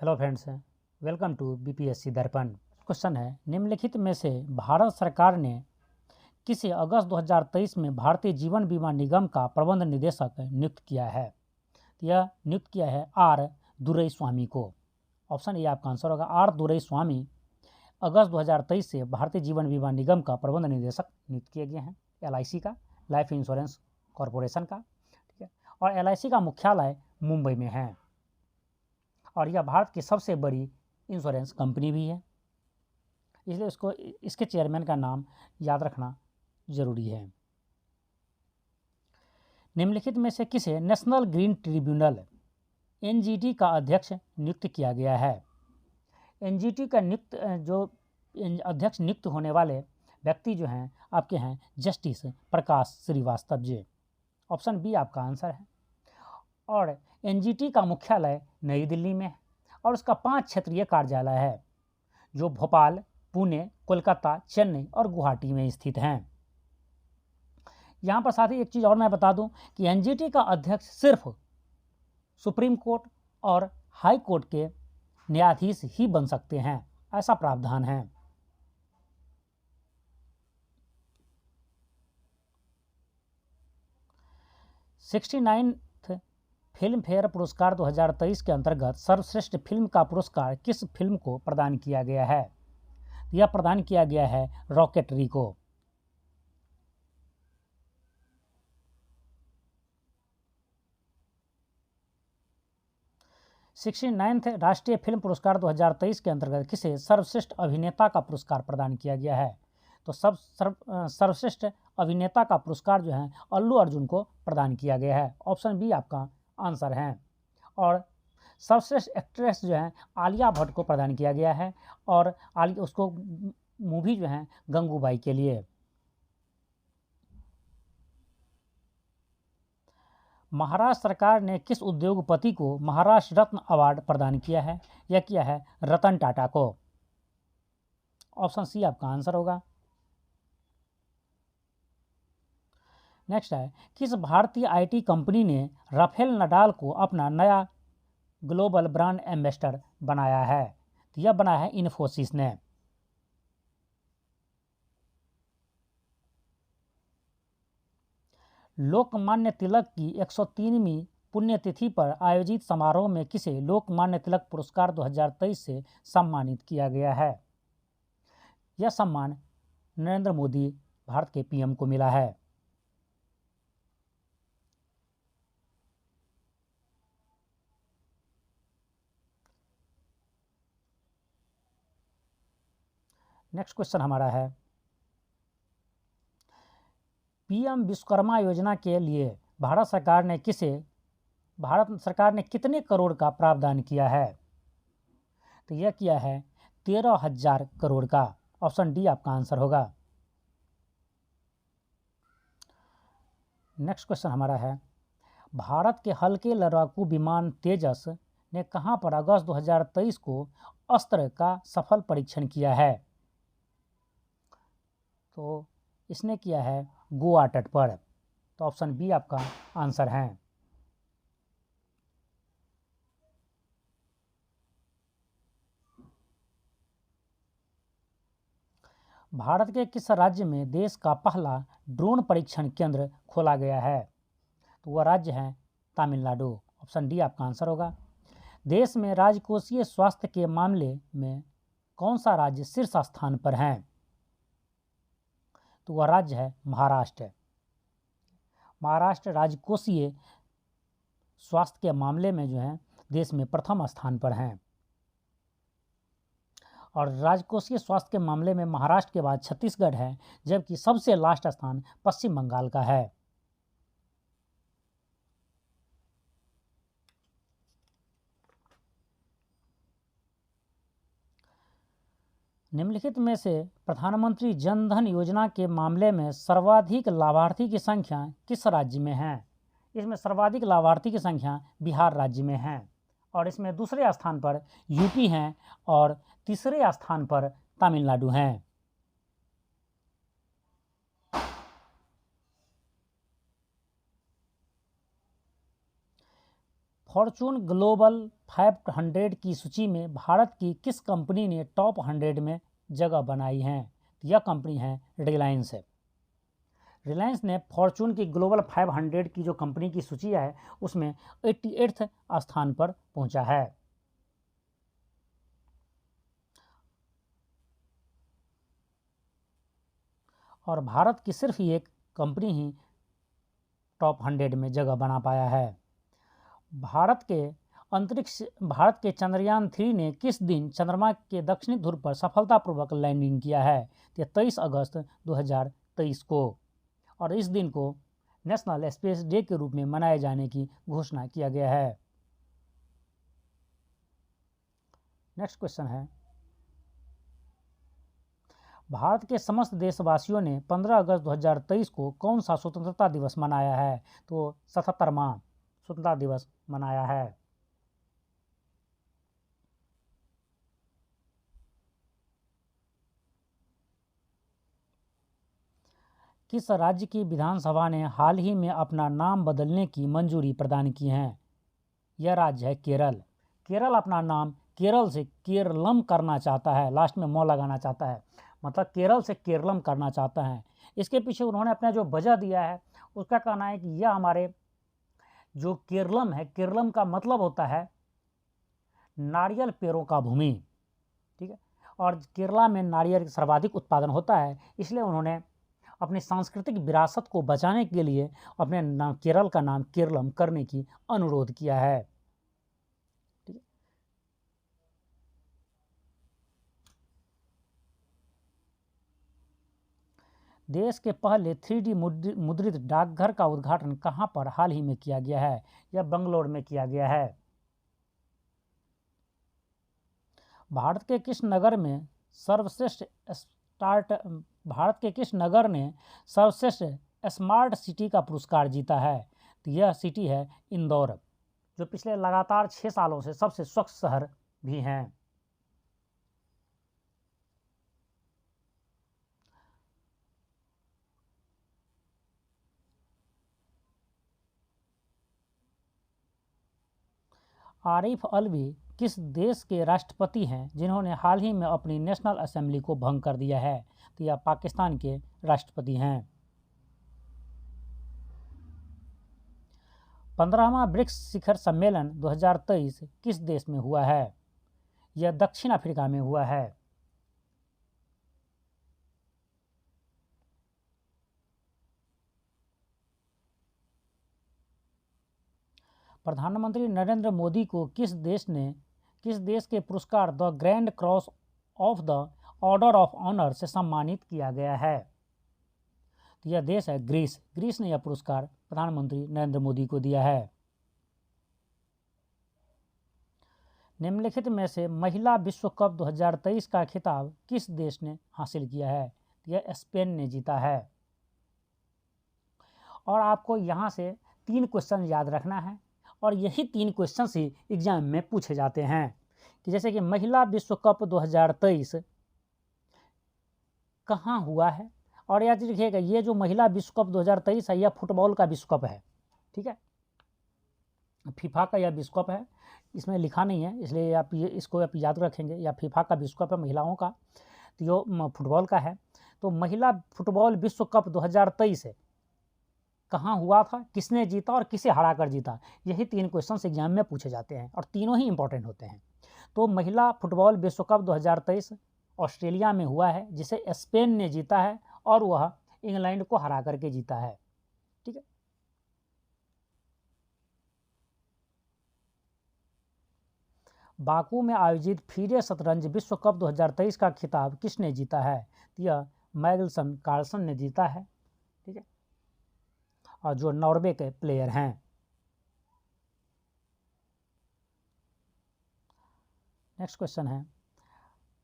Hello friends, welcome to BPSC Darpan. Question है, निम्नलिखित में से भारत सरकार ने किसे अगस्त 2023 में भारतीय जीवन बीमा निगम का प्रबंध निदेशक नियुक्त किया है? यह नियुक्त किया है आर दुरईस्वामी को। ऑप्शन ए आपका आंसर होगा। आर दुरईस्वामी अगस्त 2023 से भारतीय जीवन बीमा निगम का प्रबंध निदेशक नियुक्त किए गए हैं। एलआईसी का, लाइफ इंश्योरेंस कॉरपोरेशन का, ठीक है। और एलआईसी का मुख्यालय मुंबई में है और यह भारत की सबसे बड़ी इंश्योरेंस कंपनी भी है, इसलिए इसके चेयरमैन का नाम याद रखना जरूरी है। निम्नलिखित में से किसे नेशनल ग्रीन ट्रिब्यूनल एनजीटी का अध्यक्ष नियुक्त किया गया है? एनजीटी का अध्यक्ष नियुक्त होने वाले व्यक्ति जो हैं आपके हैं जस्टिस प्रकाश श्रीवास्तव जी। ऑप्शन बी आपका आंसर है। और एनजीटी का मुख्यालय नई दिल्ली में है और उसका 5 क्षेत्रीय कार्यालय है जो भोपाल, पुणे, कोलकाता, चेन्नई और गुवाहाटी में स्थित हैं। यहाँ पर साथ ही एक चीज़ और मैं बता दूं कि एनजीटी का अध्यक्ष सिर्फ सुप्रीम कोर्ट और हाई कोर्ट के न्यायाधीश ही बन सकते हैं, ऐसा प्रावधान है। फिल्म फेयर पुरस्कार 2023 के अंतर्गत सर्वश्रेष्ठ फिल्म का पुरस्कार किस फिल्म को प्रदान किया गया है? यह प्रदान किया गया है रॉकेटरी को। राष्ट्रीय फिल्म पुरस्कार 2023 के अंतर्गत किसे सर्वश्रेष्ठ अभिनेता का पुरस्कार प्रदान किया गया है? तो सर्वश्रेष्ठ अभिनेता का पुरस्कार जो है अल्लू अर्जुन को प्रदान किया गया है। ऑप्शन बी आपका आंसर है। और सर्वश्रेष्ठ एक्ट्रेस जो है आलिया भट्ट को प्रदान किया गया है और उसको मूवी जो है गंगूबाई के लिए। महाराष्ट्र सरकार ने किस उद्योगपति को महाराष्ट्र रत्न अवार्ड प्रदान किया है? यह किया है रतन टाटा को। ऑप्शन सी आपका आंसर होगा। नेक्स्ट है, किस भारतीय आईटी कंपनी ने राफेल नडाल को अपना नया ग्लोबल ब्रांड एम्बेसडर बनाया है? तो यह बना है इन्फोसिस ने। लोकमान्य तिलक की 103वीं पुण्यतिथि पर आयोजित समारोह में किसे लोकमान्य तिलक पुरस्कार 2023 से सम्मानित किया गया है? यह सम्मान नरेंद्र मोदी भारत के पीएम को मिला है। नेक्स्ट क्वेश्चन हमारा है, पीएम विश्वकर्मा योजना के लिए भारत सरकार ने कितने करोड़ का प्रावधान किया है? तो यह किया है 13,000 करोड़ का। ऑप्शन डी आपका आंसर होगा। नेक्स्ट क्वेश्चन हमारा है, भारत के हल्के लड़ाकू विमान तेजस ने कहां पर अगस्त 2023 को अस्त्र का सफल परीक्षण किया है? तो इसने किया है गोवा तट पर। तो ऑप्शन बी आपका आंसर है। भारत के किस राज्य में देश का पहला ड्रोन परीक्षण केंद्र खोला गया है? तो वह राज्य है तमिलनाडु। ऑप्शन डी आपका आंसर होगा। देश में राजकोषीय स्वास्थ्य के मामले में कौन सा राज्य शीर्ष स्थान पर है? तो वह राज्य है महाराष्ट्र। महाराष्ट्र राजकोषीय स्वास्थ्य के मामले में जो है देश में प्रथम स्थान पर हैं और राजकोषीय स्वास्थ्य के मामले में महाराष्ट्र के बाद छत्तीसगढ़ है, जबकि सबसे लास्ट स्थान पश्चिम बंगाल का है। निम्नलिखित में से प्रधानमंत्री जन धन योजना के मामले में सर्वाधिक लाभार्थी की संख्या किस राज्य में है? इसमें सर्वाधिक लाभार्थी की संख्या बिहार राज्य में है और इसमें दूसरे स्थान पर यूपी हैं और तीसरे स्थान पर तमिलनाडु हैं। फॉर्चून ग्लोबल 500 की सूची में भारत की किस कंपनी ने टॉप 100 में जगह बनाई है? यह कंपनी है रिलायंस है। रिलायंस ने फॉर्चून की ग्लोबल 500 की जो कंपनी की सूची है उसमें 88वें स्थान पर पहुंचा है। और भारत की सिर्फ एक कंपनी ही टॉप 100 में जगह बना पाया है। भारत के चंद्रयान 3 ने किस दिन चंद्रमा के दक्षिणी ध्रुव पर सफलतापूर्वक लैंडिंग किया है? 23 अगस्त 2023 को। और इस दिन को नेशनल स्पेस डे के रूप में मनाए जाने की घोषणा किया गया है। नेक्स्ट क्वेश्चन है, भारत के समस्त देशवासियों ने 15 अगस्त 2023 को कौन सा स्वतंत्रता दिवस मनाया है? तो 77वां स्वतंत्रता दिवस मनाया है। किस राज्य की विधानसभा ने हाल ही में अपना नाम बदलने की मंजूरी प्रदान की है? यह राज्य है केरल। केरल अपना नाम केरल से केरलम करना चाहता है, लास्ट में मौ लगाना चाहता है, मतलब केरल से केरलम करना चाहता है। इसके पीछे उन्होंने अपना जो वजह दिया है उसका कहना है कि यह हमारे जो केरलम है, केरलम का मतलब होता है नारियल पेड़ों का भूमि, ठीक है, और केरला में नारियल सर्वाधिक उत्पादन होता है, इसलिए उन्होंने अपनी सांस्कृतिक विरासत को बचाने के लिए अपने नाम केरल का नाम केरलम करने की अनुरोध किया है। देश के पहले 3D मुद्रित डाकघर का उद्घाटन कहाँ पर हाल ही में किया गया है? यह बंगलोर में किया गया है। भारत के किस नगर ने सर्वश्रेष्ठ स्मार्ट सिटी का पुरस्कार जीता है? तो यह सिटी है इंदौर, जो पिछले लगातार 6 सालों से सबसे स्वच्छ शहर भी हैं। आरिफ अलवी किस देश के राष्ट्रपति हैं जिन्होंने हाल ही में अपनी नेशनल असेंबली को भंग कर दिया है? तो यह पाकिस्तान के राष्ट्रपति हैं। 15वां ब्रिक्स शिखर सम्मेलन 2023 किस देश में हुआ है? यह दक्षिण अफ्रीका में हुआ है। प्रधानमंत्री नरेंद्र मोदी को किस देश के पुरस्कार the grand cross of the order of honour से सम्मानित किया गया है? तो यह देश है ग्रीस। ग्रीस ने यह पुरस्कार प्रधानमंत्री नरेंद्र मोदी को दिया है। निम्नलिखित में से महिला विश्व कप 2023 का खिताब किस देश ने हासिल किया है? यह स्पेन ने जीता है। और आपको यहाँ से 3 क्वेश्चन याद रखना है, और यही 3 क्वेश्चन ही एग्जाम में पूछे जाते हैं कि जैसे कि महिला विश्व कप 2023 कहाँ हुआ है। और याद रखिएगा, ये जो महिला विश्व कप 2023 है यह फुटबॉल का विश्व कप है, ठीक है, फीफा का यह विश्व कप है, इसमें लिखा नहीं है इसलिए इसको आप याद रखेंगे, या फीफा का विश्व कप है महिलाओं का, तो ये फुटबॉल का है। तो महिला फुटबॉल विश्व कप 2023 है कहाँ हुआ था, किसने जीता और किसे हरा कर जीता, यही 3 क्वेश्चन एग्जाम में पूछे जाते हैं और तीनों ही इंपॉर्टेंट होते हैं। तो महिला फुटबॉल विश्व कप 2023 ऑस्ट्रेलिया में हुआ है, जिसे स्पेन ने जीता है और वह इंग्लैंड को हरा करके जीता है, ठीक है। बाकू में आयोजित फीडे शतरंज विश्व कप 2023 का खिताब किसने जीता है? यह मैग्नस कार्लसन ने जीता है, ठीक है, और जो नॉर्वे के प्लेयर हैं। नेक्स्ट क्वेश्चन है,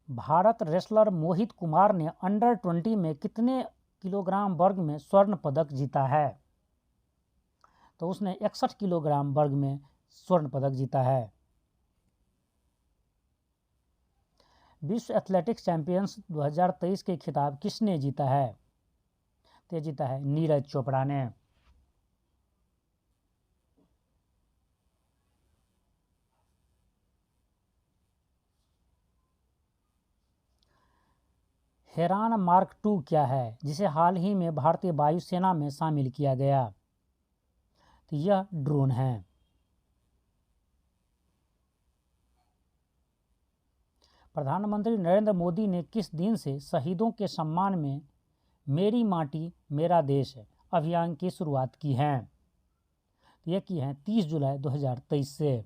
भारत रेसलर मोहित कुमार ने अंडर 20 में कितने किलोग्राम वर्ग में स्वर्ण पदक जीता है? तो उसने 61 किलोग्राम वर्ग में स्वर्ण पदक जीता है। विश्व एथलेटिक्स चैंपियंस 2023 के खिताब किसने जीता है? तो जीता है नीरज चोपड़ा ने। हेरान मार्क II क्या है, जिसे हाल ही में भारतीय वायुसेना में शामिल किया गया? तो यह ड्रोन है। प्रधानमंत्री नरेंद्र मोदी ने किस दिन से शहीदों के सम्मान में मेरी माटी मेरा देश अभियान की शुरुआत की है? यह की है 30 जुलाई 2023 से।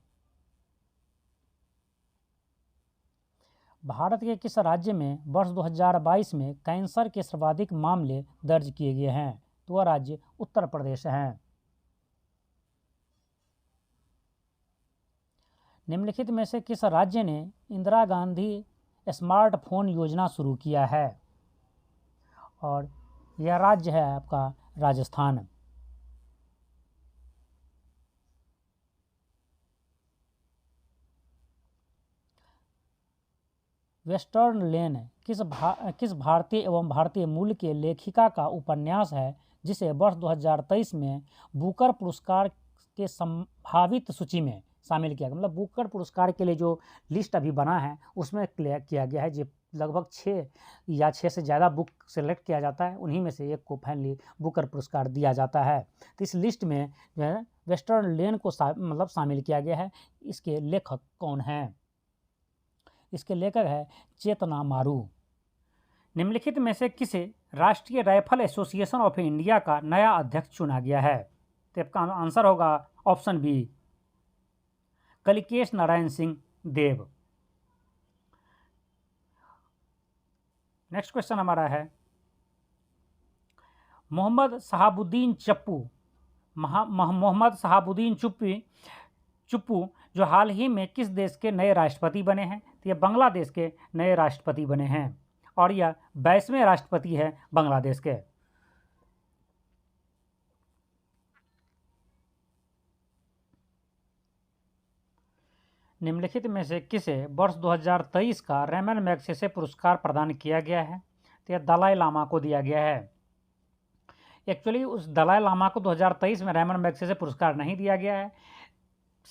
भारत के किस राज्य में वर्ष 2022 में कैंसर के सर्वाधिक मामले दर्ज किए गए हैं? तो वह राज्य उत्तर प्रदेश है। निम्नलिखित में से किस राज्य ने इंदिरा गांधी स्मार्टफोन योजना शुरू किया है? और यह राज्य है आपका राजस्थान। वेस्टर्न लेन किस भारतीय एवं भारतीय मूल के लेखिका का उपन्यास है जिसे वर्ष 2023 में बुकर पुरस्कार के संभावित सूची में शामिल किया गया? मतलब बुकर पुरस्कार के लिए जो लिस्ट अभी बना है उसमें किया गया है, जो लगभग 6 से ज़्यादा बुक सेलेक्ट किया जाता है, उन्हीं में से एक को फाइनली बुकर पुरस्कार दिया जाता है। तो इस लिस्ट में जो है वेस्टर्न लेन को शामिल किया गया है। इसके लेखक कौन हैं? इसके लेखक है चेतना मारू। निम्नलिखित में से किसे राष्ट्रीय राइफल एसोसिएशन ऑफ इंडिया का नया अध्यक्ष चुना गया है? तो इसका आंसर होगा ऑप्शन बी, कलिकेश नारायण सिंह देव। नेक्स्ट क्वेश्चन हमारा है मोहम्मद शहाबुद्दीन चुप्पू जो हाल ही में किस देश के नए राष्ट्रपति बने हैं? तो ये बांग्लादेश के नए राष्ट्रपति बने हैं और यह 22वें राष्ट्रपति है बांग्लादेश के। निम्नलिखित में से किसे वर्ष 2023 का रैमन मैग्सेसे पुरस्कार प्रदान किया गया है? तो यह दलाई लामा को दिया गया है। एक्चुअली उस दलाई लामा को 2023 में रैमन मैग्सेसे पुरस्कार नहीं दिया गया है,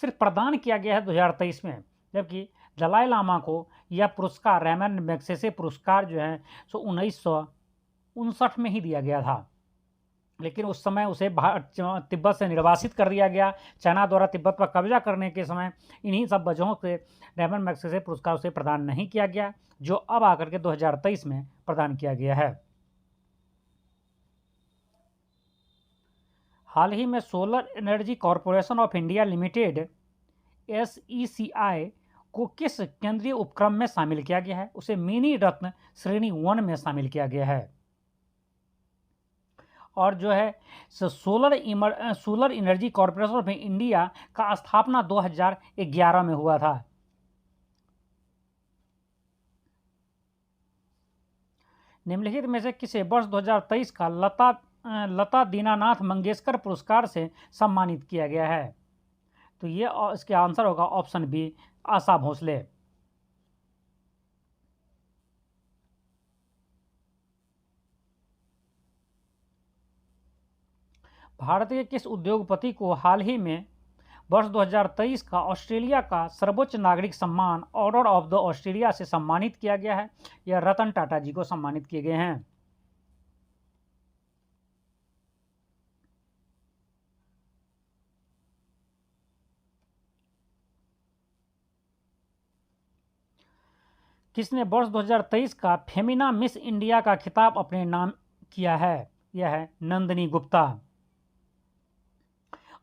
सिर्फ प्रदान किया गया है 2023 में, जबकि दलाई लामा को यह पुरस्कार रैमन मैग्सेसे पुरस्कार जो है 1959 में ही दिया गया था, लेकिन उस समय उसे तिब्बत से निर्वासित कर दिया गया। चाइना द्वारा तिब्बत पर कब्जा करने के समय इन्हीं सब वजहों से रैमन मैग्सेसे पुरस्कार उसे प्रदान नहीं किया गया, जो अब आकर के 2023 में प्रदान किया गया है। हाल ही में solar energy corporation of India limited SECI को किस केंद्रीय उपक्रम में शामिल किया गया है? उसे मिनी रत्न श्रेणी 1 में शामिल किया गया है। और जो है solar energy corporation of India का स्थापना 2011 में हुआ था। निम्नलिखित में से किसे वर्ष 2023 का लता दीनानाथ मंगेशकर पुरस्कार से सम्मानित किया गया है? तो ये इसके आंसर होगा ऑप्शन बी, आशा भोसले। भारत के किस उद्योगपति को हाल ही में वर्ष 2023 का ऑस्ट्रेलिया का सर्वोच्च नागरिक सम्मान ऑर्डर ऑफ द ऑस्ट्रेलिया से सम्मानित किया गया है? यह रतन टाटा जी को सम्मानित किए गए हैं। किसने वर्ष 2023 का फेमिना मिस इंडिया का खिताब अपने नाम किया है? यह है नंदिनी गुप्ता।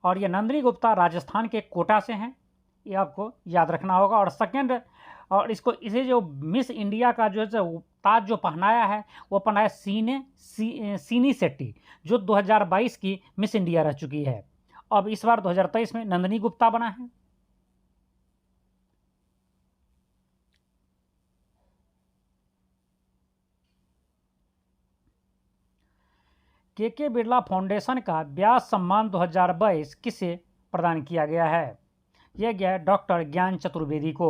और यह नंदिनी गुप्ता राजस्थान के कोटा से हैं, ये आपको याद रखना होगा। और सेकंड, और इसे जो मिस इंडिया का जो ताज जो पहनाया है वो पहनाया सीनी शेट्टी, जो 2022 की मिस इंडिया रह चुकी है। अब इस बार 2023 में नंदिनी गुप्ता बना है। के बिरला फाउंडेशन का व्यास सम्मान 2022 किसे प्रदान किया गया है? यह गया है डॉक्टर ज्ञान चतुर्वेदी को।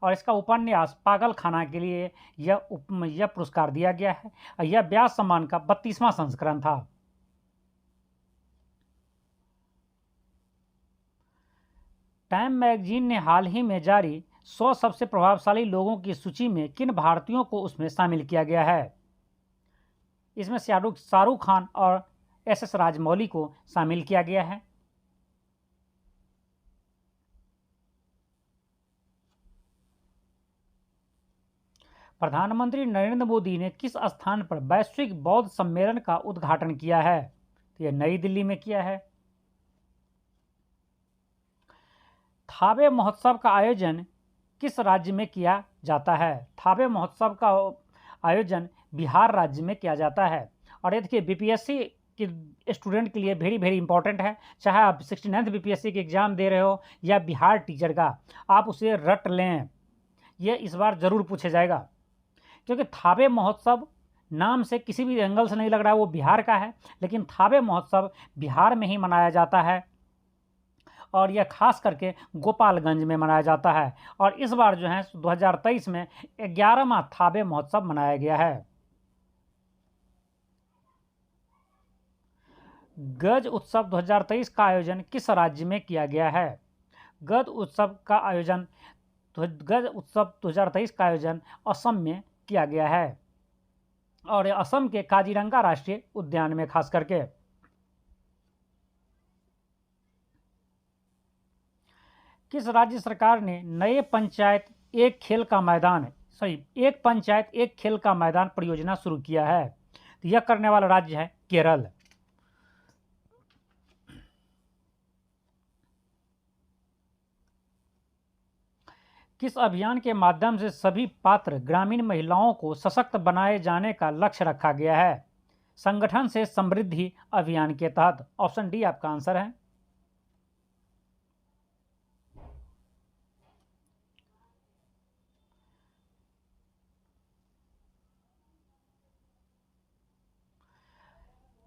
और इसका उपन्यास पागल खाना के लिए यह पुरस्कार दिया गया है। यह व्यास सम्मान का 32वां संस्करण था। टाइम मैगजीन ने हाल ही में जारी 100 सबसे प्रभावशाली लोगों की सूची में किन भारतीयों को उसमें शामिल किया गया है? इसमें शाहरुख खान और एस राजमौली को शामिल किया गया है। प्रधानमंत्री नरेंद्र मोदी ने किस स्थान पर वैश्विक बौद्ध सम्मेलन का उद्घाटन किया है? तो यह नई दिल्ली में किया है। थावे महोत्सव का आयोजन किस राज्य में किया जाता है? थावे महोत्सव का आयोजन बिहार राज्य में किया जाता है। और ये देखिए बीपीएससी के स्टूडेंट के लिए वेरी वेरी इंपॉर्टेंट है। चाहे आप 69th बीपीएससी के एग्जाम दे रहे हो या बिहार टीचर का, आप उसे रट लें, ये इस बार जरूर पूछा जाएगा। क्योंकि थावे महोत्सव नाम से किसी भी एंगल से नहीं लग रहा है वो बिहार का है, लेकिन थावे महोत्सव बिहार में ही मनाया जाता है और यह खास करके गोपालगंज में मनाया जाता है। और इस बार जो है 2023 में 11वां थावे महोत्सव मनाया गया है। गज उत्सव 2023 का आयोजन किस राज्य में किया गया है? गज उत्सव 2023 का आयोजन असम में किया गया है और असम के काजीरंगा राष्ट्रीय उद्यान में खास करके। किस राज्य सरकार ने एक पंचायत एक खेल का मैदान परियोजना शुरू किया है? तो यह करने वाला राज्य है केरल। किस अभियान के माध्यम से सभी पात्र ग्रामीण महिलाओं को सशक्त बनाए जाने का लक्ष्य रखा गया है? संगठन से समृद्धि अभियान के तहत। ऑप्शन डी आपका आंसर है।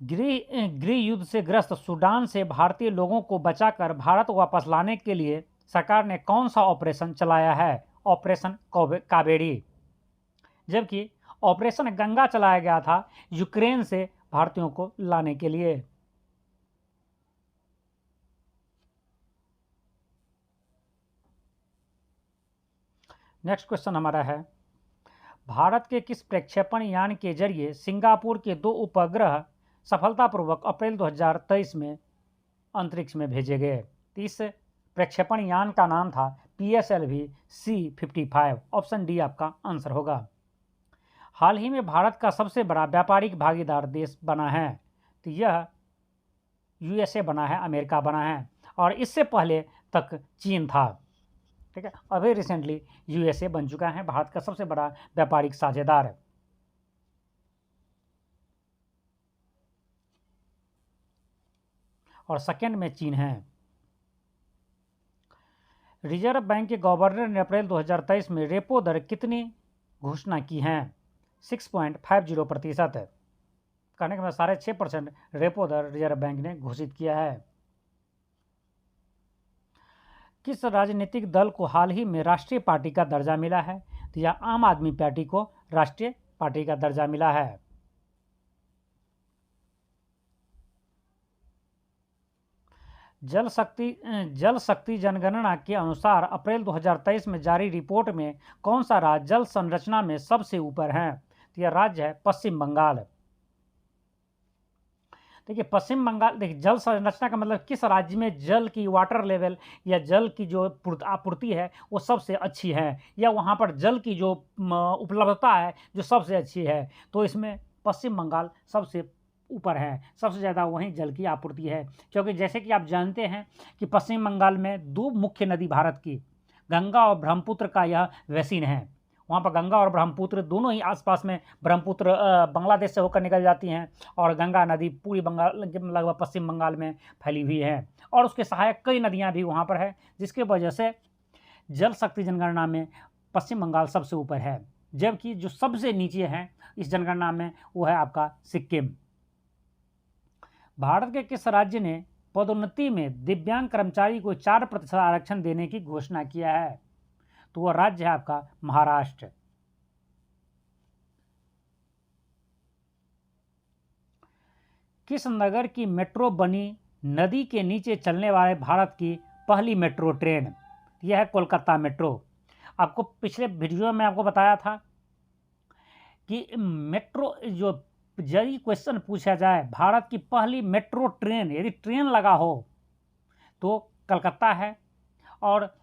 गृह युद्ध से ग्रस्त सूडान से भारतीय लोगों को बचाकर भारत वापस लाने के लिए सरकार ने कौन सा ऑपरेशन चलाया है? ऑपरेशन कावेरी। जबकि ऑपरेशन गंगा चलाया गया था यूक्रेन से भारतीयों को लाने के लिए। नेक्स्ट क्वेश्चन हमारा है, भारत के किस प्रक्षेपण यान के जरिए सिंगापुर के 2 उपग्रह सफलतापूर्वक अप्रैल 2023 में अंतरिक्ष में भेजे गए? इस प्रक्षेपण यान का नाम था PSLV C-55। ऑप्शन डी आपका आंसर होगा। हाल ही में भारत का सबसे बड़ा व्यापारिक भागीदार देश बना है? तो यह USA बना है, अमेरिका बना है और इससे पहले तक चीन था। ठीक है, अभी रिसेंटली USA बन चुका है भारत का सबसे बड़ा व्यापारिक साझेदार। और सेकेंड में चीन है। रिजर्व बैंक के गवर्नर ने अप्रैल 2023 में रेपो दर कितनी घोषणा की है? 6.50%। कहने के बाद 6.5% रेपो दर रिजर्व बैंक ने घोषित किया है। किस राजनीतिक दल को हाल ही में राष्ट्रीय पार्टी का दर्जा मिला है? तो यह आम आदमी पार्टी को राष्ट्रीय पार्टी का दर्जा मिला है। जल शक्ति जनगणना के अनुसार अप्रैल 2023 में जारी रिपोर्ट में कौन सा राज्य जल संरचना में सबसे ऊपर है? तो यह राज्य है पश्चिम बंगाल। देखिए पश्चिम बंगाल, देखिए जल संरचना का मतलब किस राज्य में जल की वाटर लेवल या जल की जो आपूर्ति है वो सबसे अच्छी है, या वहाँ पर जल की जो उपलब्धता है जो सबसे अच्छी है। तो इसमें पश्चिम बंगाल सबसे ऊपर है, सबसे ज़्यादा वहीं जल की आपूर्ति है। क्योंकि जैसे कि आप जानते हैं कि पश्चिम बंगाल में 2 मुख्य नदी भारत की, गंगा और ब्रह्मपुत्र का यह बेसिन है। वहाँ पर गंगा और ब्रह्मपुत्र दोनों ही आसपास में, ब्रह्मपुत्र बांग्लादेश से होकर निकल जाती हैं और गंगा नदी पूरी बंगाल लगभग पश्चिम बंगाल में फैली हुई है और उसके सहायक कई नदियाँ भी वहाँ पर है, जिसके वजह से जल शक्ति जनगणना में पश्चिम बंगाल सबसे ऊपर है। जबकि जो सबसे नीचे है इस जनगणना में वो है आपका सिक्किम। भारत के किस राज्य ने पदोन्नति में दिव्यांग कर्मचारी को 4% आरक्षण देने की घोषणा किया है? तो वह राज्य है आपका महाराष्ट्र। किस नगर की मेट्रो बनी नदी के नीचे चलने वाले भारत की पहली मेट्रो ट्रेन? यह है कोलकाता मेट्रो। आपको पिछले वीडियो में आपको बताया था कि मेट्रो जो यदि क्वेश्चन पूछा जाए भारत की पहली मेट्रो ट्रेन, यदि ट्रेन लगा हो तो कलकत्ता है। और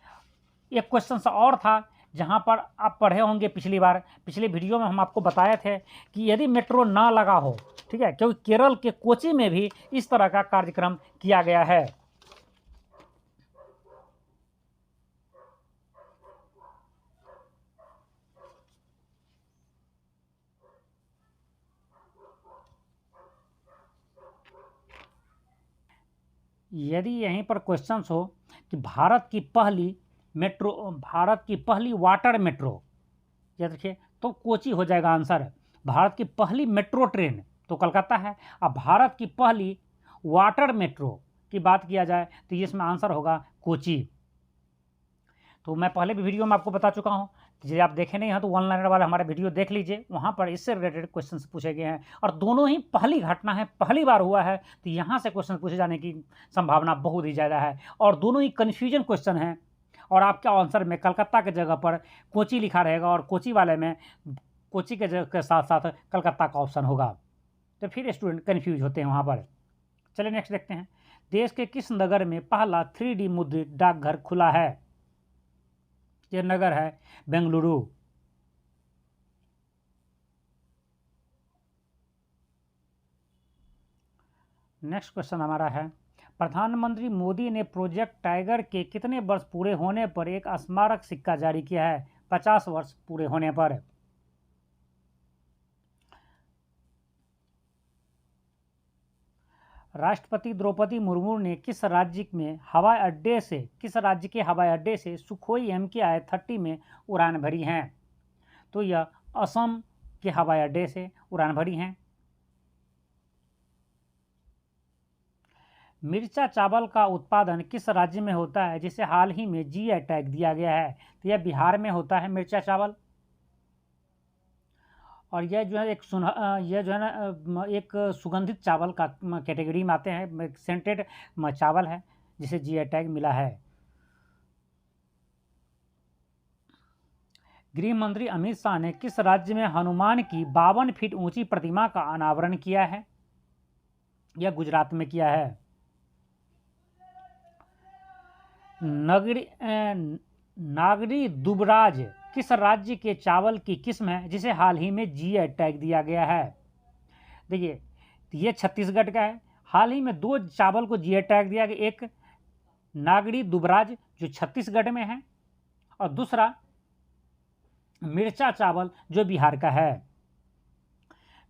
एक क्वेश्चन सा और था जहाँ पर आप पढ़े होंगे पिछली वीडियो में हम आपको बताए थे कि यदि मेट्रो ना लगा हो, ठीक है, क्योंकि केरल के कोची में भी इस तरह का कार्यक्रम किया गया है। यदि यहीं पर क्वेश्चंस हो कि भारत की पहली वाटर मेट्रो, ये देखिए तो कोची हो जाएगा आंसर। भारत की पहली मेट्रो ट्रेन तो कलकत्ता है। अब भारत की पहली वाटर मेट्रो की बात किया जाए तो इसमें आंसर होगा कोची। तो मैं पहले भी वीडियो में आपको बता चुका हूँ, यदि आप देखे नहीं हैं तो वन लाइनर वाला हमारा वीडियो देख लीजिए, वहाँ पर इससे रिलेटेड क्वेश्चन पूछे गए हैं और दोनों ही पहली घटना है, पहली बार हुआ है, तो यहाँ से क्वेश्चन पूछे जाने की संभावना बहुत ही ज़्यादा है और दोनों ही कन्फ्यूजन क्वेश्चन हैं। और आपके आंसर में कलकत्ता के जगह पर कोची लिखा रहेगा और कोची वाले में कोची के जगह के साथ साथ कलकत्ता का ऑप्शन होगा, तो फिर स्टूडेंट कन्फ्यूज होते हैं वहाँ पर। चलिए नेक्स्ट देखते हैं। देश के किस नगर में पहला 3D मुद्रित डाकघर खुला है? यह नगर है बेंगलुरु। नेक्स्ट क्वेश्चन हमारा है, प्रधानमंत्री मोदी ने प्रोजेक्ट टाइगर के कितने वर्ष पूरे होने पर एक स्मारक सिक्का जारी किया है? 50 वर्ष पूरे होने पर। राष्ट्रपति द्रौपदी मुर्मू ने किस राज्य के हवाई अड्डे से सुखोई MKI 30 में उड़ान भरी हैं? तो यह असम के हवाई अड्डे से उड़ान भरी हैं। मिर्चा चावल का उत्पादन किस राज्य में होता है जिसे हाल ही में GI टैग दिया गया है? तो यह बिहार में होता है मिर्चा चावल। और यह जो है एक सुगंधित चावल का कैटेगरी में आते हैं, सेंटेड चावल है जिसे GI टैग मिला है। गृह मंत्री अमित शाह ने किस राज्य में हनुमान की 52 फीट ऊंची प्रतिमा का अनावरण किया है? यह गुजरात में किया है। नागरी दुबराज किस राज्य के चावल की किस्म है जिसे हाल ही में GI टैग दिया गया है? देखिए ये छत्तीसगढ़ का है। हाल ही में 2 चावल को GI टैग दिया गया, एक नागरी दुबराज जो छत्तीसगढ़ में है और दूसरा मिर्चा चावल जो बिहार का है।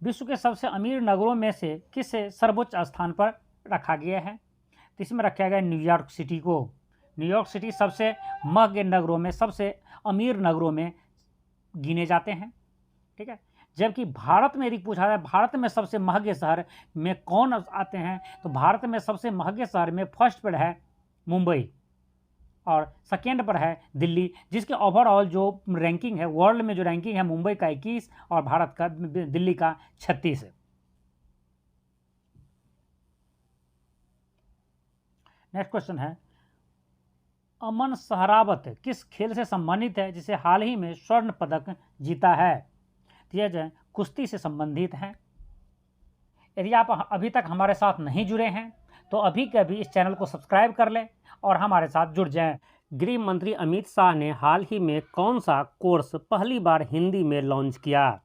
विश्व के सबसे अमीर नगरों में से किसे सर्वोच्च स्थान पर रखा गया है? तो इसमें रखा गया न्यूयॉर्क सिटी को। न्यूयॉर्क सिटी सबसे महंगे नगरों में, सबसे अमीर नगरों में गिने जाते हैं, ठीक है। जबकि भारत में यदि पूछा जाए भारत में सबसे महंगे शहर में कौन आते हैं, तो भारत में सबसे महंगे शहर में फर्स्ट पर है मुंबई और सेकेंड पर है दिल्ली, जिसके ओवरऑल जो रैंकिंग है, वर्ल्ड में जो रैंकिंग है, मुंबई का 21 और भारत का दिल्ली का 36 है। नेक्स्ट क्वेश्चन है, अमन सहरावत किस खेल से संबंधित है जिसे हाल ही में स्वर्ण पदक जीता है? तो यह जो है कुश्ती से संबंधित है। यदि आप अभी तक हमारे साथ नहीं जुड़े हैं तो अभी के अभी इस चैनल को सब्सक्राइब कर लें और हमारे साथ जुड़ जाएं। गृह मंत्री अमित शाह ने हाल ही में कौन सा कोर्स पहली बार हिंदी में लॉन्च किया?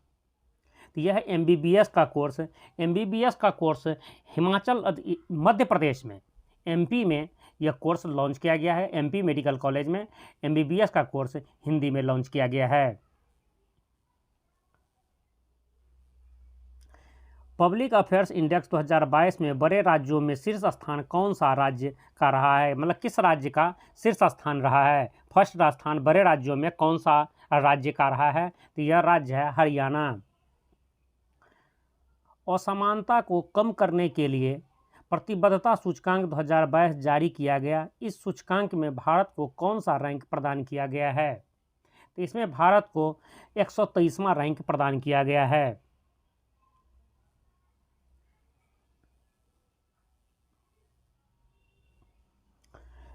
तो यह MBBS का कोर्स। MBBS का कोर्स मध्य प्रदेश में MP में यह कोर्स लॉन्च किया गया है। MP मेडिकल कॉलेज में MBBS का कोर्स हिंदी में लॉन्च किया गया है। पब्लिक अफेयर्स इंडेक्स 2022 में बड़े राज्यों में शीर्ष स्थान कौन सा राज्य का रहा है? मतलब किस राज्य का शीर्ष स्थान रहा है? फर्स्ट स्थान बड़े राज्यों में कौन सा राज्य का रहा है? तो यह राज्य है हरियाणा। असमानता को कम करने के लिए प्रतिबद्धता सूचकांक 2022 जारी किया गया। इस सूचकांक में भारत को कौन सा रैंक प्रदान किया गया है? तो इसमें भारत को 123वां रैंक प्रदान किया गया है।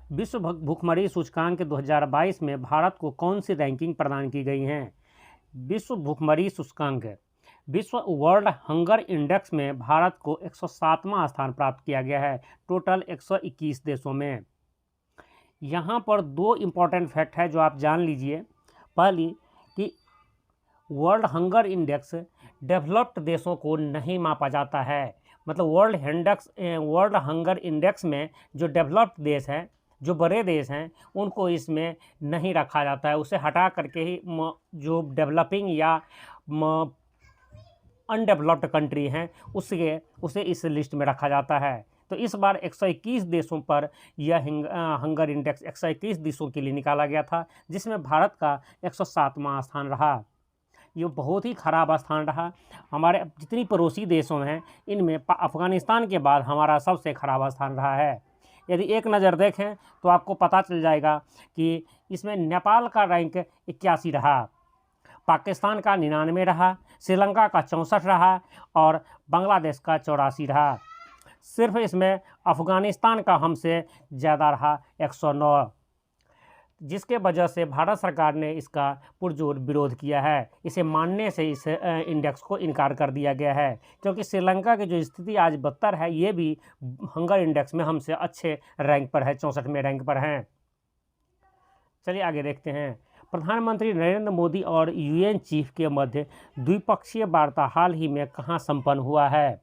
विश्व भुखमरी सूचकांक 2022 में भारत को कौन सी रैंकिंग प्रदान की गई है? विश्व भुखमरी सूचकांक विश्व वर्ल्ड हंगर इंडेक्स में भारत को 107वां स्थान प्राप्त किया गया है टोटल 121 देशों में। यहाँ पर दो इम्पॉर्टेंट फैक्ट है जो आप जान लीजिए। पहली कि वर्ल्ड हंगर इंडेक्स डेवलप्ड देशों को नहीं मापा जाता है, मतलब वर्ल्ड हंगर इंडेक्स में जो डेवलप्ड देश हैं, जो बड़े देश हैं, उनको इसमें नहीं रखा जाता है। उसे हटा करके ही जो डेवलपिंग या अनडेवलप्ड कंट्री हैं उसे इस लिस्ट में रखा जाता है। तो इस बार 121 देशों पर यह हंगर इंडेक्स 121 देशों के लिए निकाला गया था, जिसमें भारत का 107वां स्थान रहा। ये बहुत ही ख़राब स्थान रहा। हमारे जितनी पड़ोसी देशों हैं इनमें अफ़गानिस्तान के बाद हमारा सबसे ख़राब स्थान रहा है। यदि एक नज़र देखें तो आपको पता चल जाएगा कि इसमें नेपाल का रैंक 81 रहा, पाकिस्तान का 99 रहा, श्रीलंका का 64 रहा और बांग्लादेश का 84 रहा। सिर्फ इसमें अफ़गानिस्तान का हमसे ज़्यादा रहा 109, जिसके वजह से भारत सरकार ने इसका पुरजोर विरोध किया है। इसे मानने से इस इंडेक्स को इनकार कर दिया गया है, क्योंकि श्रीलंका की जो स्थिति आज बदतर है ये भी हंगर इंडेक्स में हमसे अच्छे रैंक पर है, 64वें रैंक पर हैं। चलिए आगे देखते हैं। प्रधानमंत्री नरेंद्र मोदी और यूएन चीफ के मध्य द्विपक्षीय वार्ता हाल ही में कहाँ संपन्न हुआ है?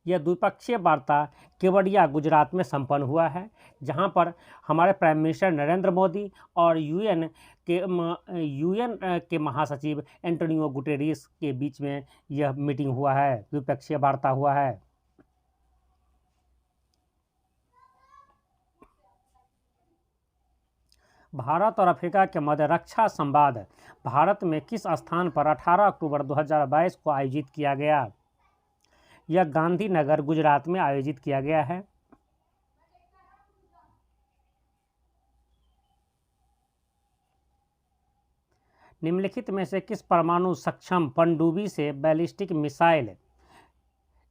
यह द्विपक्षीय वार्ता केवड़िया गुजरात में संपन्न हुआ है, जहां पर हमारे प्राइम मिनिस्टर नरेंद्र मोदी और यूएन के महासचिव एंटोनियो गुटेरेस के बीच में यह मीटिंग हुआ है, द्विपक्षीय वार्ता हुआ है। भारत और अफ्रीका के मध्य रक्षा संवाद भारत में किस स्थान पर 18 अक्टूबर 2022 को आयोजित किया गया? यह गांधीनगर गुजरात में आयोजित किया गया है। निम्नलिखित में से किस परमाणु सक्षम पनडुब्बी से बैलिस्टिक मिसाइल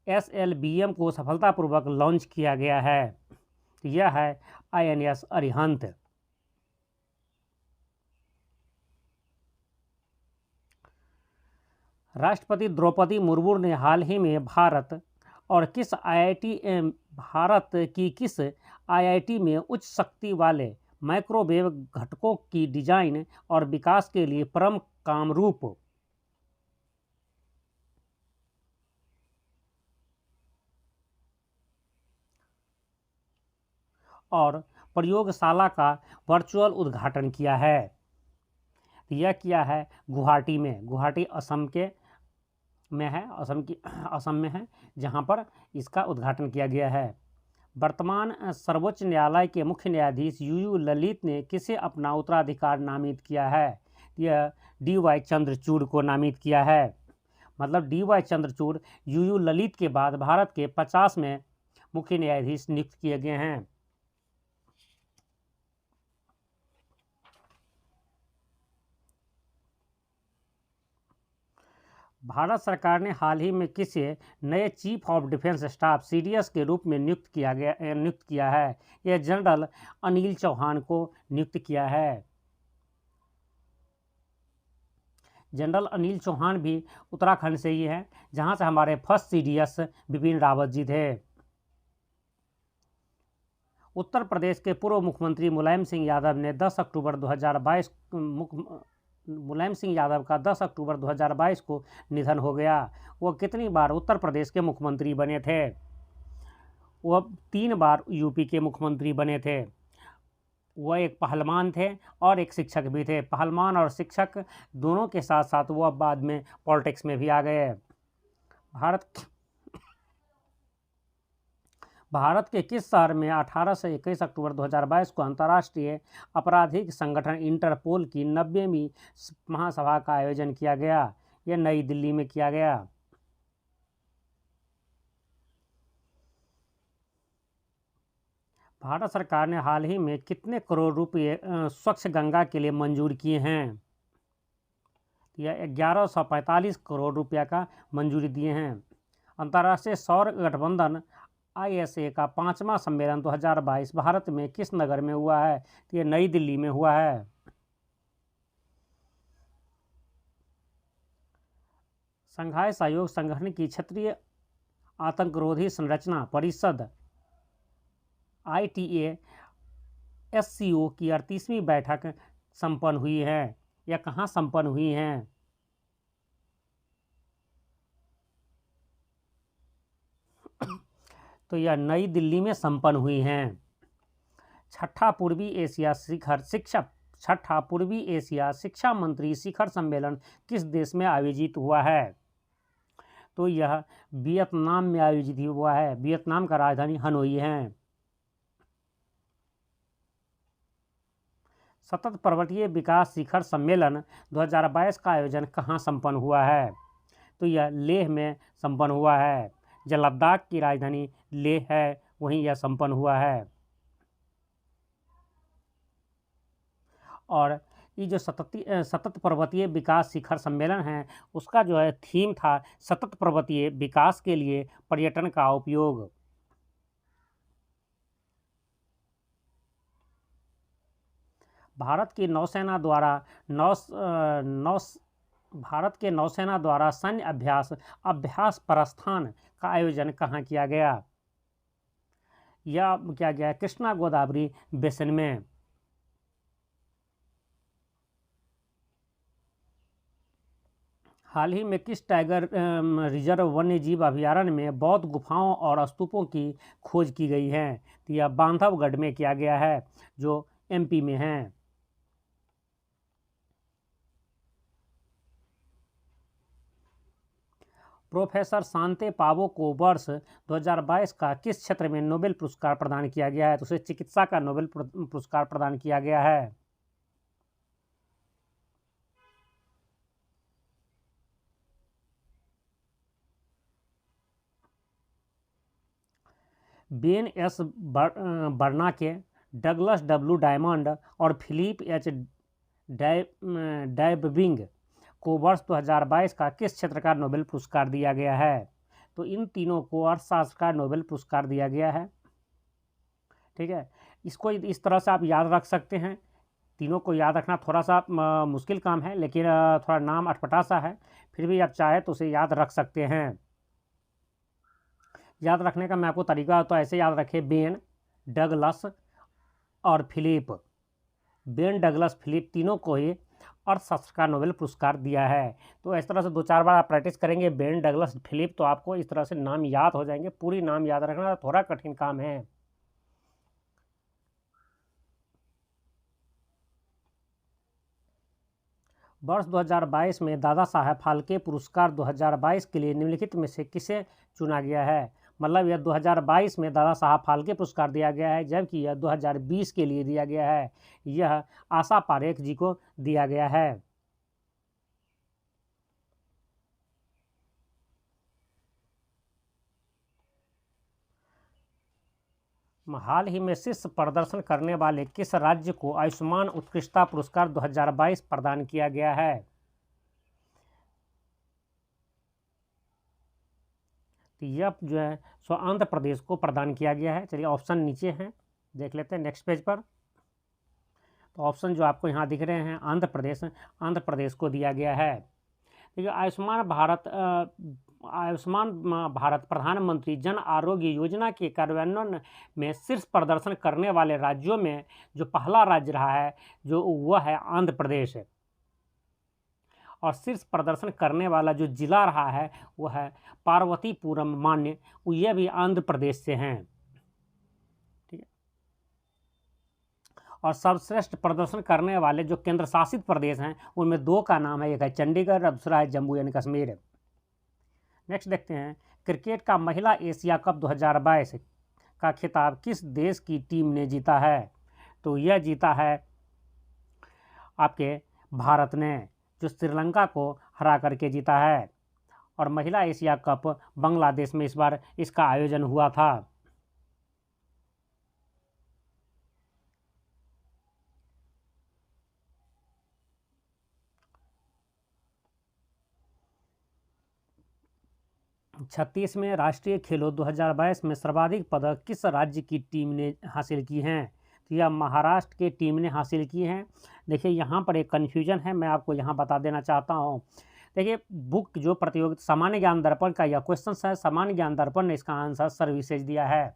SLBM को सफलतापूर्वक लॉन्च किया गया है? यह है INS अरिहंत। राष्ट्रपति द्रौपदी मुर्मू ने हाल ही में भारत की किस IIT में उच्च शक्ति वाले माइक्रोवेव घटकों की डिजाइन और विकास के लिए परम कामरूप और प्रयोगशाला का वर्चुअल उद्घाटन किया है? यह किया है गुवाहाटी में। गुवाहाटी असम में है, जहां पर इसका उद्घाटन किया गया है। वर्तमान सर्वोच्च न्यायालय के मुख्य न्यायाधीश UU ललित ने किसे अपना उत्तराधिकार नामित किया है? यह DY चंद्रचूड़ को नामित किया है। मतलब DY चंद्रचूड़ UU ललित के बाद भारत के 50वें मुख्य न्यायाधीश नियुक्त किए गए हैं। भारत सरकार ने हाल ही में किसे नए chief of defence staff CDS के रूप में नियुक्त किया है? यह जनरल अनिल चौहान को नियुक्त किया है। जनरल अनिल चौहान भी उत्तराखंड से ही हैं, जहां से हमारे फर्स्ट CDS बिपिन रावत जी थे। उत्तर प्रदेश के पूर्व मुख्यमंत्री मुलायम सिंह यादव का 10 अक्टूबर 2022 को निधन हो गया। वो कितनी बार उत्तर प्रदेश के मुख्यमंत्री बने थे? वो 3 बार यूपी के मुख्यमंत्री बने थे। वह एक पहलवान थे और एक शिक्षक भी थे। पहलवान और शिक्षक दोनों के साथ साथ वह बाद में पॉलिटिक्स में भी आ गए। भारत के किस शहर में 18 से 21 अक्टूबर 2022 को अंतर्राष्ट्रीय आपराधिक संगठन इंटरपोल की 90वीं महासभा का आयोजन किया गया? यह नई दिल्ली में किया गया। भारत सरकार ने हाल ही में कितने करोड़ रुपए स्वच्छ गंगा के लिए मंजूर किए हैं? यह 1145 करोड़ रुपया का मंजूरी दिए हैं। अंतर्राष्ट्रीय सौर गठबंधन ISA का 5वां सम्मेलन 2022 भारत में किस नगर में हुआ है? तो ये नई दिल्ली में हुआ है। संघाई सहयोग संगठन की क्षेत्रीय आतंकरोधी संरचना परिषद ITASCO की 38वीं बैठक संपन्न हुई है। यह कहाँ संपन्न हुई हैं? तो यह नई दिल्ली में संपन्न हुई हैं। छठा पूर्वी एशिया शिक्षा मंत्री शिखर सम्मेलन किस देश में आयोजित हुआ है? तो यह वियतनाम में आयोजित हुआ है। वियतनाम का राजधानी हनोई है। सतत पर्वतीय विकास शिखर सम्मेलन 2022 का आयोजन कहाँ संपन्न हुआ है? तो यह लेह में संपन्न हुआ है। जो लद्दाख की राजधानी लेह है, वहीं यह संपन्न हुआ है। और ये जो सतत पर्वतीय विकास शिखर सम्मेलन है, उसका जो है थीम था सतत पर्वतीय विकास के लिए पर्यटन का उपयोग। भारत के नौसेना द्वारा सैन्य अभ्यास प्रस्थान का आयोजन कहाँ किया गया? यह किया गया कृष्णा गोदावरी बेसिन में। हाल ही में किस टाइगर रिजर्व वन्यजीव अभयारण्य में बौद्ध गुफाओं और स्तूपों की खोज की गई है? तो यह बांधवगढ़ में किया गया है, जो MP में है। प्रोफेसर शांते पावो को वर्ष 2022 का किस क्षेत्र में नोबेल पुरस्कार प्रदान किया गया है? तो उसे चिकित्सा का नोबेल पुरस्कार प्रदान किया गया है। Ben S बर्नाके, Douglas W diamond और फिलिप H डायबबिंग को वर्ष 2022 का किस क्षेत्र का नोबेल पुरस्कार दिया गया है? तो इन तीनों को अर्थशास्त्र का नोबेल पुरस्कार दिया गया है। ठीक है, इसको इस तरह से आप याद रख सकते हैं। तीनों को याद रखना थोड़ा सा मुश्किल काम है, लेकिन थोड़ा नाम अटपटा सा है, फिर भी आप चाहे तो उसे याद रख सकते हैं। याद रखने का मैं आपको तरीका तो ऐसे याद रखें, बेन, डगलस और फिलिप। बेन, डगलस, फिलिप तीनों को ही अर्थशास्त्र का नोबेल पुरस्कार दिया है। तो इस तरह से 2-4 बार आप प्रैक्टिस करेंगे बेन, डगलस, फिलिप, तो आपको इस तरह से नाम याद हो जाएंगे। पूरी नाम याद रखना थोड़ा कठिन काम है। वर्ष 2022 में दादा साहेब फाल्के पुरस्कार 2022 के लिए निम्नलिखित में से किसे चुना गया है? मतलब यह 2022 में दादा साहब फाल्के पुरस्कार दिया गया है, जबकि यह 2020 के लिए दिया गया है। यह आशा पारेख जी को दिया गया है। हाल ही में शीर्ष प्रदर्शन करने वाले किस राज्य को आयुष्मान उत्कृष्टता पुरस्कार 2022 प्रदान किया गया है? तो यह जो है सो आंध्र प्रदेश को प्रदान किया गया है। चलिए ऑप्शन नीचे हैं, देख लेते हैं नेक्स्ट पेज पर। तो ऑप्शन जो आपको यहाँ दिख रहे हैं, आंध्र प्रदेश को दिया गया है। देखिए, आयुष्मान भारत प्रधानमंत्री जन आरोग्य योजना के कार्यान्वयन में शीर्ष प्रदर्शन करने वाले राज्यों में जो पहला राज्य रहा है, जो वह है आंध्र प्रदेश है। और शीर्ष प्रदर्शन करने वाला जो जिला रहा है वह है पार्वतीपुरम मान्य, यह भी आंध्र प्रदेश से हैं। ठीक है, और सर्वश्रेष्ठ प्रदर्शन करने वाले जो केंद्र शासित प्रदेश हैं उनमें 2 का नाम है, एक है चंडीगढ़ और दूसरा है जम्मू एंड कश्मीर। नेक्स्ट देखते हैं, क्रिकेट का महिला एशिया कप 2022 का खिताब किस देश की टीम ने जीता है? तो यह जीता है आपके भारत ने, जो श्रीलंका को हरा करके जीता है। और महिला एशिया कप बांग्लादेश में इस बार इसका आयोजन हुआ था। छत्तीस में राष्ट्रीय खेलों 2022 में सर्वाधिक पदक किस राज्य की टीम ने हासिल की हैं? तो यह महाराष्ट्र की टीम ने हासिल की हैं। देखिए, यहाँ पर एक कन्फ्यूजन है, मैं आपको यहाँ बता देना चाहता हूँ। देखिए बुक जो प्रतियोगिता सामान्य ज्ञान दर्पण का यह क्वेश्चन है, सामान्य ज्ञान दर्पण ने इसका आंसर सर्विसेज दिया है,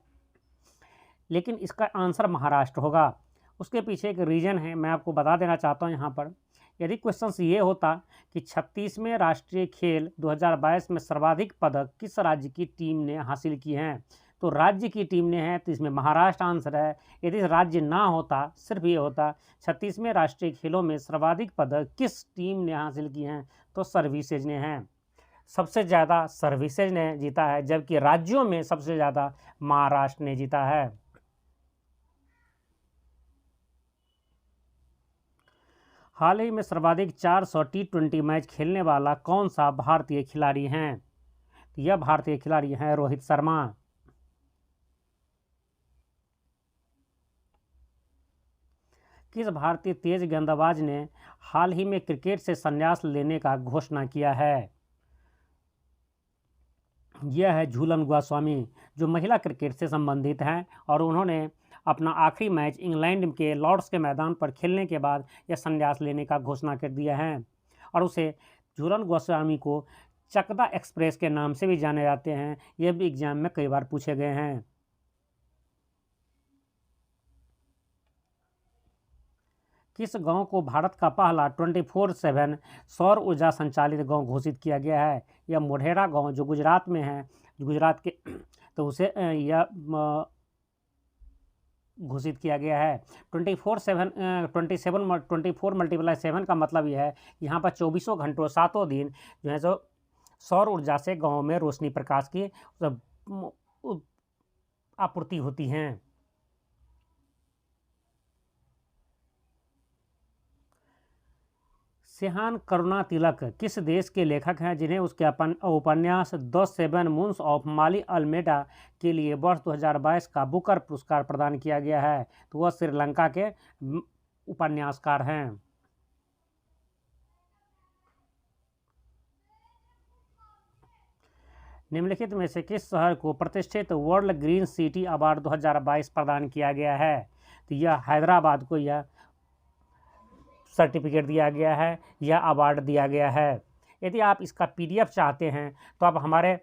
लेकिन इसका आंसर महाराष्ट्र होगा। उसके पीछे एक रीजन है, मैं आपको बता देना चाहता हूँ यहाँ पर। यदि क्वेश्चन ये होता कि 36वें राष्ट्रीय खेल 2022 में सर्वाधिक पदक किस राज्य की टीम ने हासिल किए हैं, तो राज्य की टीम ने है, तो इसमें महाराष्ट्र आंसर है। यदि राज्य ना होता, सिर्फ ये होता 36वें राष्ट्रीय खेलों में सर्वाधिक पदक किस टीम ने हासिल किए हैं, तो सर्विसेज ने हैं। सबसे ज़्यादा सर्विसेज ने जीता है, जबकि राज्यों में सबसे ज़्यादा महाराष्ट्र ने जीता है। हाल ही में सर्वाधिक 400 T20 मैच खेलने वाला कौन सा भारतीय खिलाड़ी हैं? यह भारतीय खिलाड़ी हैं रोहित शर्मा। किस भारतीय तेज गेंदबाज ने हाल ही में क्रिकेट से संन्यास लेने का घोषणा किया है? यह है झूलन गोस्वामी, जो महिला क्रिकेट से संबंधित हैं, और उन्होंने अपना आखिरी मैच इंग्लैंड के लॉर्ड्स के मैदान पर खेलने के बाद यह संन्यास लेने का घोषणा कर दिया है। और उसे झूलन गोस्वामी को चकदा एक्सप्रेस के नाम से भी जाने जाते हैं। यह भी एग्जाम में कई बार पूछे गए हैं। किस गांव को भारत का पहला 24/7 सौर ऊर्जा संचालित गांव घोषित किया गया है? यह मोढेरा गांव जो गुजरात में है, गुजरात के, तो उसे यह घोषित किया गया है। 24 मल्टीप्लाई 7 का मतलब यह है यहाँ पर 24 घंटों 7 दिन जो है जो सौर ऊर्जा से गांव में रोशनी प्रकाश की आपूर्ति होती हैं। सिहान करुणातिलक किस देश के लेखक हैं जिन्हें उसके उपन्यास the 7 moons of Maali Almeida के लिए वर्ष 2022 का बुकर पुरस्कार प्रदान किया गया है? तो वह श्रीलंका के उपन्यासकार हैं। निम्नलिखित में से किस शहर को प्रतिष्ठित वर्ल्ड ग्रीन सिटी अवार्ड 2022 प्रदान किया गया है? तो यह हैदराबाद को यह सर्टिफिकेट दिया गया है, यह अवार्ड दिया गया है। यदि आप इसका PDF चाहते हैं तो आप हमारे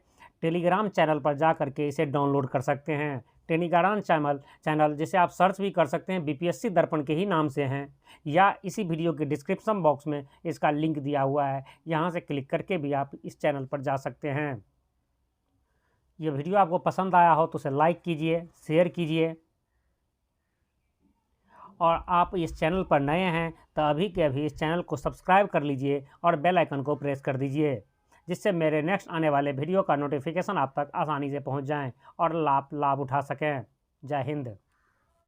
टेलीग्राम चैनल पर जा करके इसे डाउनलोड कर सकते हैं। टेलीग्राम चैनल जिसे आप सर्च भी कर सकते हैं, BPSC दर्पण के ही नाम से हैं, या इसी वीडियो के डिस्क्रिप्शन बॉक्स में इसका लिंक दिया हुआ है, यहाँ से क्लिक करके भी आप इस चैनल पर जा सकते हैं। यह वीडियो आपको पसंद आया हो तो उसे लाइक कीजिए, शेयर कीजिए, और आप इस चैनल पर नए हैं तो अभी के अभी इस चैनल को सब्सक्राइब कर लीजिए और बेल आइकन को प्रेस कर दीजिए, जिससे मेरे नेक्स्ट आने वाले वीडियो का नोटिफिकेशन आप तक आसानी से पहुंच जाएं और लाभ उठा सकें। जय हिंद।